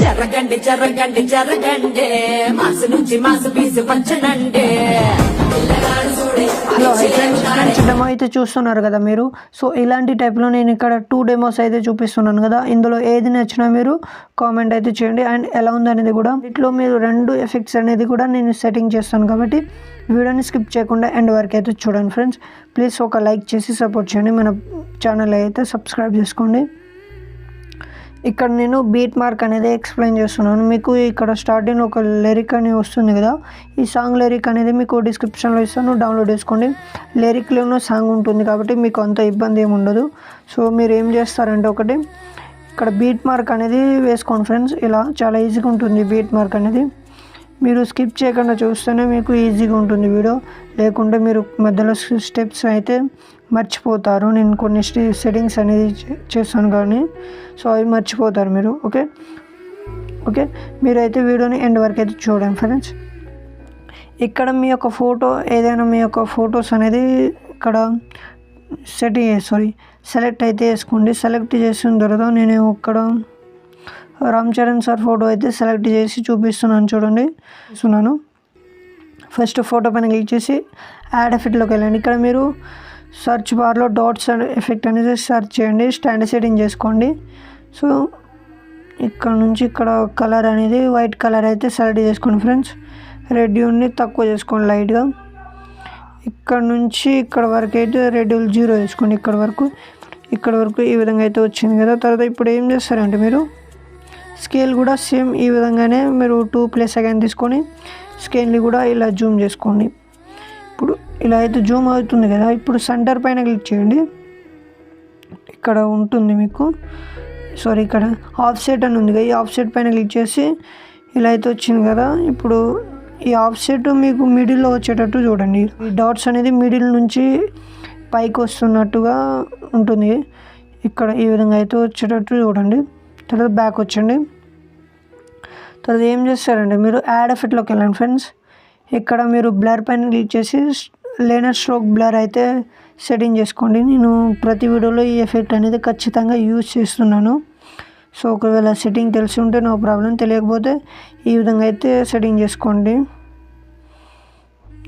జరగండి జరగండి జరగండి మాసు నుంచి మాసు పీసు పంచనండి హలో ఫ్రెండ్స్, డెమో అయితే చూస్తున్నారు కదా మీరు. సో ఇలాంటి టైప్లో నేను ఇక్కడ 2 డెమోస్ అయితే చూపిస్తున్నాను కదా. ఇందులో ఏది నచ్చినా మీరు కామెంట్ అయితే చేయండి. అండ్ ఎలా ఉందనేది కూడా వీటిలో మీరు 2 ఎఫెక్ట్స్ అనేది కూడా నేను సెట్టింగ్ చేస్తాను కాబట్టి వీడియోని స్కిప్ చేయకుండా ఎండ్ వరకు అయితే చూడండి ఫ్రెండ్స్. ప్లీజ్ ఒక లైక్ చేసి సపోర్ట్ చేయండి. మన ఛానల్ అయితే సబ్స్క్రైబ్ చేసుకోండి. ఇక్కడ నేను బీట్ మార్క్ అనేది ఎక్స్ప్లెయిన్ చేస్తున్నాను మీకు. ఇక్కడ స్టార్టింగ్ ఒక లిరిక్ అని వస్తుంది కదా, ఈ సాంగ్ లిరిక్ అనేది మీకు డిస్క్రిప్షన్లో ఇస్తాను, డౌన్లోడ్ చేసుకోండి. లిరిక్లోనూ సాంగ్ ఉంటుంది కాబట్టి మీకు అంత ఇబ్బంది ఏమి ఉండదు. సో మీరు ఏం చేస్తారంటే ఒకటి ఇక్కడ బీట్ మార్క్ అనేది వేసుకోండి ఫ్రెండ్స్. ఇలా చాలా ఈజీగా ఉంటుంది బీట్ మార్క్ అనేది. మీరు స్కిప్ చేయకుండా చూస్తేనే మీకు ఈజీగా ఉంటుంది వీడియో, లేకుంటే మీరు మధ్యలో స్టెప్స్ అయితే మర్చిపోతారు. నేను కొన్ని సెట్టింగ్స్ అనేది చేస్తాను కానీ సో అవి మర్చిపోతారు మీరు. ఓకే మీరైతే వీడియోని ఎండ్ వరకు అయితే చూడండి ఫ్రెండ్స్. ఇక్కడ మీ యొక్క ఫోటో ఏదైనా మీ యొక్క ఫొటోస్ అనేది ఇక్కడ సెలెక్ట్ అయితే చేసుకోండి. సెలెక్ట్ చేసిన తర్వాత నేను ఇక్కడ రామ్ చరణ్ సార్ ఫోటో అయితే సెలెక్ట్ చేసి చూపిస్తున్నాను చూడండి. ఫస్ట్ ఫోటో పైన క్లిక్ చేసి యాడ్ ఎఫెక్ట్లోకి వెళ్ళండి. ఇక్కడ మీరు సర్చ్ బార్లో డాట్స్ ఎఫెక్ట్ అనేది సెర్చ్ చేయండి, స్టాండ్ సెట్టింగ్ చేసుకోండి. సో ఇక్కడ నుంచి ఇక్కడ కలర్ అనేది వైట్ కలర్ అయితే సెలెక్ట్ చేసుకోండి ఫ్రెండ్స్. రెడ్యూల్ని తక్కువ చేసుకోండి లైట్గా. ఇక్కడ నుంచి ఇక్కడ వరకు అయితే రెడ్యూల్ 0 వేసుకోండి. ఇక్కడ వరకు ఈ విధంగా అయితే వచ్చింది కదా. తర్వాత ఇప్పుడు ఏం చేస్తారంటే మీరు స్కేల్ కూడా సేమ్ ఈ విధంగానే మీరు 2 సెకండ్ తీసుకొని స్కేల్ని కూడా ఇలా జూమ్ చేసుకోండి. ఇప్పుడు ఇలా అయితే జూమ్ అవుతుంది కదా. ఇప్పుడు సెంటర్ పైన క్లిక్ చేయండి. ఇక్కడ ఉంటుంది మీకు ఇక్కడ ఆఫ్సెట్ అని ఉంది కదా, ఈ ఆఫ్సెట్ పైన క్లిక్ చేసి ఇలా అయితే వచ్చింది కదా. ఇప్పుడు ఈ ఆఫ్సెట్ మీకు మిడిల్లో వచ్చేటట్టు చూడండి. ఈ డాట్స్ అనేది మిడిల్ నుంచి పైకి వస్తున్నట్టుగా ఉంటుంది. ఇక్కడ ఈ విధంగా అయితే వచ్చేటట్టు చూడండి. తర్వాత బ్యాక్ వచ్చండి. తర్వాత ఏం చేస్తారంటే మీరు యాడ్ ఎఫెక్ట్లోకి వెళ్ళండి ఫ్రెండ్స్. ఇక్కడ మీరు బ్లర్ పైన క్లిక్ చేసి లైనర్ స్ట్రోక్ బ్లర్ అయితే సెట్టింగ్ చేసుకోండి. నేను ప్రతి వీడియోలో ఈ ఎఫెక్ట్ అనేది ఖచ్చితంగా యూజ్ చేస్తున్నాను. సో ఒకవేళ సెట్టింగ్ తెలిసి ఉంటే నో ప్రాబ్లం, తెలియకపోతే ఈ విధంగా అయితే సెట్టింగ్ చేసుకోండి.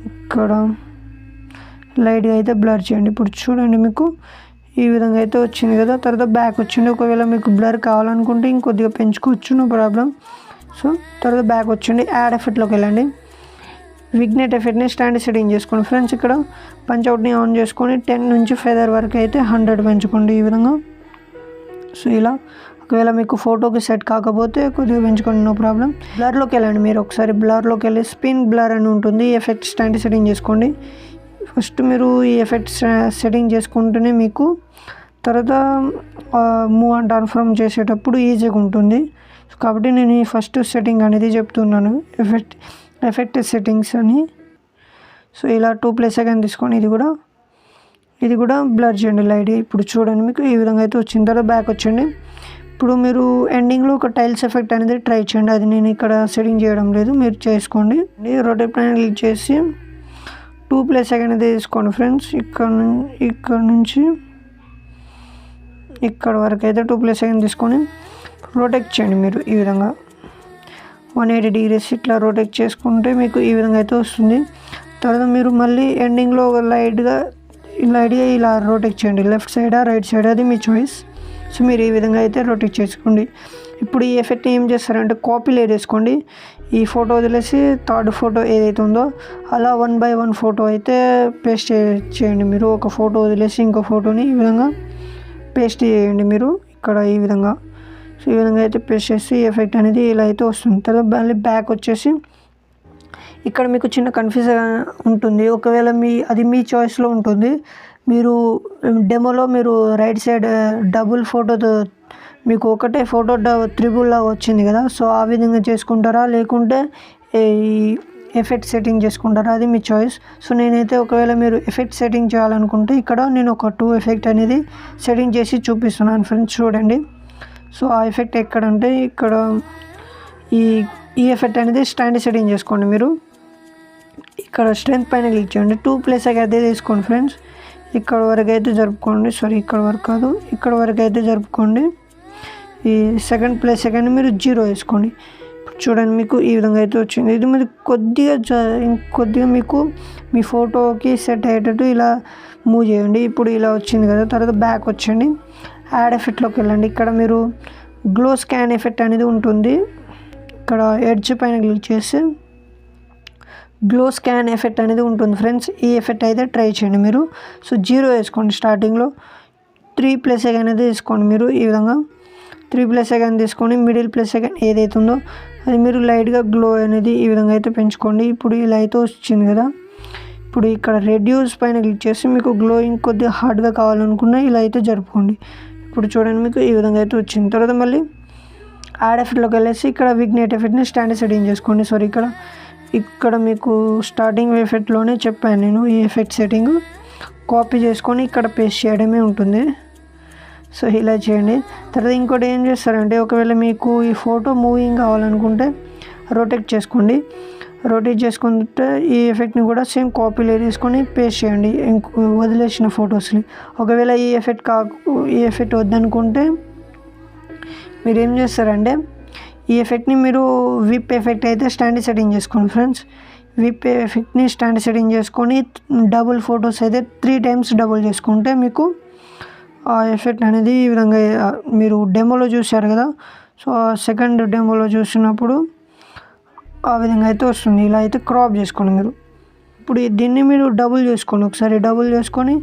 ఇక్కడ లైట్గా అయితే బ్లర్ చేయండి. ఇప్పుడు చూడండి మీకు ఈ విధంగా అయితే వచ్చింది కదా. తర్వాత బ్యాక్ వచ్చింది. ఒకవేళ మీకు బ్లర్ కావాలనుకుంటే ఇంకొద్దిగా పెంచుకోవచ్చు, నో ప్రాబ్లం. సో తర్వాత బ్యాక్ వచ్చింది. యాడ్ ఎఫెక్ట్లోకి వెళ్ళండి. విగ్నెట్ ఎఫెక్ట్ని స్టాండ్ సెట్టింగ్ చేసుకోండి ఫ్రెండ్స్. ఇక్కడ పంచ్అవుట్ని ఆన్ చేసుకొని 10 నుంచి ఫెదర్ వరకు అయితే 100 పెంచుకోండి ఈ విధంగా. సో ఇలా ఒకవేళ మీకు ఫోటోకి సెట్ కాకపోతే కొద్దిగా పెంచుకోండి, నో ప్రాబ్లం. బ్లర్లోకి వెళ్ళండి. మీరు ఒకసారి బ్లర్లోకి వెళ్ళి స్పిన్ బ్లర్ అని ఉంటుంది, ఈ ఎఫెక్ట్ స్టాండ్ సెట్టింగ్ చేసుకోండి. ఫస్ట్ మీరు ఈ ఎఫెక్ట్ సెట్టింగ్ చేసుకుంటేనే మీకు తర్వాత మూవ్ అండ్ ట్రాన్స్ఫార్మ్ చేసేటప్పుడు ఈజీగా ఉంటుంది. కాబట్టి నేను ఈ ఫస్ట్ సెట్టింగ్ అనేది చెప్తున్నాను, ఎఫెక్ట్ సెట్టింగ్స్ అని. సో ఇలా 2 సెకండ్ తీసుకొని ఇది కూడా బ్లర్ చేయండి లైట్. ఇప్పుడు చూడండి మీకు ఈ విధంగా అయితే వచ్చిన తర్వాత బ్యాక్ వచ్చండి. ఇప్పుడు మీరు ఎండింగ్లో ఒక టైల్స్ ఎఫెక్ట్ అనేది ట్రై చేయండి. అది నేను ఇక్కడ సెట్టింగ్ చేయడం లేదు, మీరు చేసుకోండి. రొటేట్ పైన క్లిక్ చేసి 2 సెకండ్ అయితే తీసుకోండి ఫ్రెండ్స్. ఇక్కడ నుంచి ఇక్కడ వరకు అయితే 2 సెకండ్ తీసుకొని రొటేట్ చేయండి. మీరు ఈ విధంగా 180 degrees ఇట్లా రొటేట్ చేసుకుంటే మీకు ఈ విధంగా అయితే వస్తుంది. తర్వాత మీరు మళ్ళీ ఎండింగ్లో ఒక లైట్గా ఇలా రొటేట్ చేయండి. లెఫ్ట్ సైడా రైట్ సైడ్ అది మీ చాయిస్. సో మీరు ఈ విధంగా అయితే రొటేట్ చేసుకోండి. ఇప్పుడు ఈ ఎఫెక్ట్ని ఏం చేస్తారంటే కాపీ లేయర్ వేసుకోండి. ఈ ఫోటో వదిలేసి థర్డ్ ఫోటో ఏదైతే ఉందో అలా 1 by 1 ఫోటో అయితే పేస్ట్ చేయండి. మీరు ఒక ఫోటో వదిలేసి ఇంకో ఫోటోని ఈ విధంగా పేస్ట్ చేయండి మీరు ఇక్కడ ఈ విధంగా. సో ఈ విధంగా అయితే పేస్ట్ చేసి ఎఫెక్ట్ అనేది ఇలా అయితే వస్తుంది. తర్వాత మళ్ళీ బ్యాక్ వచ్చేసి ఇక్కడ మీకు చిన్న కన్ఫ్యూజన్ ఉంటుంది. ఒకవేళ అది మీ చాయిస్లో ఉంటుంది. మీరు డెమోలో మీరు రైట్ సైడ్ డబుల్ ఫోటోతో మీకు ఒకటే ఫోటో త్రిబుల్లా వచ్చింది కదా. సో ఆ విధంగా చేసుకుంటారా, లేకుంటే ఈ ఎఫెక్ట్ సెట్టింగ్ చేసుకుంటారా, అది మీ చాయిస్. సో నేనైతే ఒకవేళ మీరు ఎఫెక్ట్ సెట్టింగ్ చేయాలనుకుంటే ఇక్కడ నేను ఒక 2 ఎఫెక్ట్ అనేది సెట్టింగ్ చేసి చూపిస్తున్నాను ఫ్రెండ్స్, చూడండి. సో ఆ ఎఫెక్ట్ ఎక్కడంటే ఇక్కడ ఈ ఎఫెక్ట్ అనేది స్టాండ్ సెట్టింగ్ చేసుకోండి. మీరు ఇక్కడ స్ట్రెంత్ పైన క్లిక్ చేయండి. 2 అయితే తీసుకోండి ఫ్రెండ్స్. ఇక్కడ వరకు అయితే జరుపుకోండి. ఇక్కడ వరకు కాదు, ఇక్కడ వరకు అయితే జరుపుకోండి. ఈ సెకండ్ ప్లస్ సెకండ్ మీరు 0 వేసుకోండి. చూడండి మీకు ఈ విధంగా అయితే వచ్చింది. ఇది మీరు కొద్దిగా మీకు మీ ఫోటోకి సెట్ అయ్యేటట్టు ఇలా మూవ్ చేయండి. ఇప్పుడు ఇలా వచ్చింది కదా. తర్వాత బ్యాక్ వచ్చండి, యాడ్ ఎఫెక్ట్లోకి వెళ్ళండి. ఇక్కడ మీరు గ్లో స్కాన్ ఎఫెక్ట్ అనేది ఉంటుంది. ఇక్కడ ఎడ్జ్ పైన క్లిక్ చేసి గ్లో స్కాన్ ఎఫెక్ట్ అనేది ఉంటుంది ఫ్రెండ్స్. ఈ ఎఫెక్ట్ అయితే ట్రై చేయండి మీరు. సో 0 వేసుకోండి. స్టార్టింగ్లో 3 ప్లస్ సెకండ్ అనేది తీసుకోండి. మీరు ఈ విధంగా 3 ప్లస్ సెకండ్ తీసుకొని మిడిల్ ప్లస్ సెకండ్ ఏదైతే ఉందో అది మీరు లైట్గా గ్లో అనేది ఈ విధంగా అయితే పెంచుకోండి. ఇప్పుడు ఇలా అయితే వచ్చింది కదా. ఇప్పుడు ఇక్కడ రెడ్యూస్ పైన క్లిక్ చేసి మీకు గ్లోయింగ్ కొద్దిగా హార్డ్గా కావాలనుకున్నా ఇలా అయితే జరుపుకోండి. ఇప్పుడు చూడండి మీకు ఈ విధంగా అయితే వచ్చింది. తర్వాత మళ్ళీ యాడ్ ఎఫెక్ట్లోకి వెళ్ళేసి ఇక్కడ విగ్నేట్ ఎఫెక్ట్ని స్టాండర్డ్ సెట్టింగ్ చేసుకోండి. సారీ ఇక్కడ మీకు స్టార్టింగ్ ఎఫెక్ట్లోనే చెప్పాను నేను. ఈ ఎఫెక్ట్ సెట్టింగ్ కాపీ చేసుకొని ఇక్కడ పేస్ట్ చేయడమే ఉంటుంది. సో ఇలా చేయండి. తర్వాత ఇంకోటి ఏం చేస్తారంటే ఒకవేళ మీకు ఈ ఫోటో మూవింగ్ కావాలనుకుంటే రొటేట్ చేసుకోండి. రొటేట్ చేసుకుంటే ఈ ఎఫెక్ట్ని కూడా సేమ్ కాపీలో తీసుకొని పేస్ట్ చేయండి వదిలేసిన ఫొటోస్ని. ఒకవేళ ఈ ఎఫెక్ట్ వద్దనుకుంటే మీరు ఏం చేస్తారంటే ఈ ఎఫెక్ట్ని మీరు విప్ ఎఫెక్ట్ అయితే స్టాండర్డ్ సెట్టింగ్ చేసుకోండి ఫ్రెండ్స్. విప్ ఎఫెక్ట్ని స్టాండర్డ్ సెట్టింగ్ చేసుకొని డబుల్ ఫొటోస్ అయితే 3 టైమ్స్ డబుల్ చేసుకుంటే మీకు ఆ ఎఫెక్ట్ అనేది ఈ విధంగా మీరు డెమోలో చూశారు కదా. సో సెకండ్ డెమోలో చూసినప్పుడు ఆ విధంగా అయితే వస్తుంది. ఇలా అయితే క్రాప్ చేసుకోండి మీరు. ఇప్పుడు దీన్ని మీరు డబుల్ చేసుకోండి. ఒకసారి డబుల్ చేసుకొని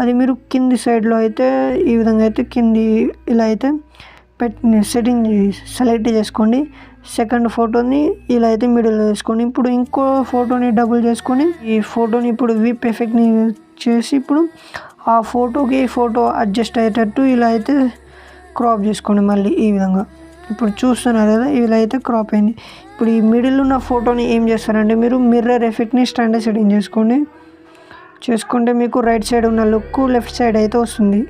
అది మీరు కింది సైడ్లో అయితే ఈ విధంగా అయితే ఇలా అయితే సెట్టింగ్ సెలెక్ట్ చేసుకోండి. సెకండ్ ఫోటోని ఇలా అయితే మిడిల్లో వేసుకొని ఇప్పుడు ఇంకో ఫోటోని డబుల్ చేసుకొని ఈ ఫోటోని ఇప్పుడు విప్ ఎఫెక్ట్ని చేసి ఇప్పుడు ఆ ఫోటోకి ఈ ఫోటో అడ్జస్ట్ అయ్యేటట్టు ఇలా అయితే క్రాప్ చేసుకోండి మళ్ళీ ఈ విధంగా. ఇప్పుడు చూస్తున్నారు కదా ఇలా అయితే క్రాప్ అయింది. ఇప్పుడు ఈ మిడిల్ ఉన్న ఫోటోని ఏం చేస్తారంటే మీరు మిర్రర్ ఎఫెక్ట్ని స్టాండర్డ్ సెట్టింగ్ చేసుకుంటే మీకు రైట్ సైడ్ ఉన్న లుక్ లెఫ్ట్ సైడ్ అయితే వస్తుంది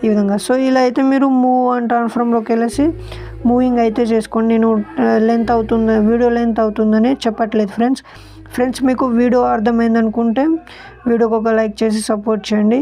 ఈ విధంగా. సో ఇలా అయితే మీరు మూవ్ అండ్ ట్రాన్స్ఫార్మ్లోకి వెళ్ళేసి మూవింగ్ అయితే చేసుకోండి. నేను వీడియో లెంత్ అవుతుందని చెప్పట్లేదు ఫ్రెండ్స్. మీకు వీడియో అర్థమైంది అనుకుంటే వీడియోకి ఒక లైక్ చేసి సపోర్ట్ చేయండి.